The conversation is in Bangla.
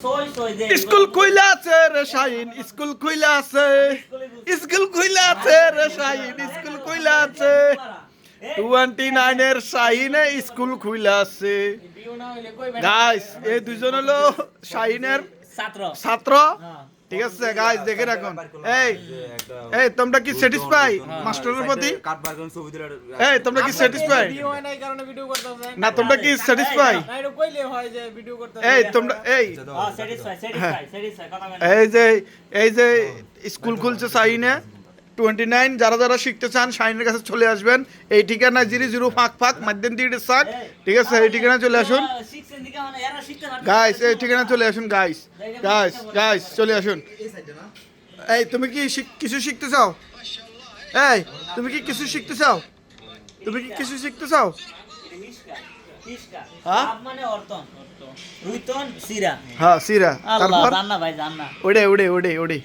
স্কুল খুইলা আছে রে শাহিন, স্কুল খুইলা আছে, স্কুল খুইলা আছে রে শাহিন, স্কুল খুইলা আছে। 29 এর শাহিনে স্কুল খুইলা আছে। গাইস এই দুইজন হলো শাহিনের ছাত্র। ঠিক আছে গাইস দেখেন এখন। এই এই তোমরা কি স্যাটিসফাই মাস্টারের প্রতি? এই তোমরা কি স্যাটিসফাই? না তোমরা কি স্যাটিসফাই? এই তোমরা এই যে স্কুল খুলছে শাহিনে 29, যারা যারা শিখতে চান শাহিনের কাছে চলে আসবেন। এই ঠিকানা 00 ফাঁক মাধ্যম দিয়ে সাক। ঠিক আছে এই ঠিকানা চলে আসুন গাইস, এই ঠিকানা চলে আসুন গাইস, গাইস গাইস চলে আসুন। এই তুমি কি কিছু শিখতে চাও? এই তুমি কি কিছু শিখতে চাও? তুমি কি কিছু শিখতে চাও? হ্যাঁ সিরা, তারপর ওড়ে ওড়ে ওড়ে ওড়ে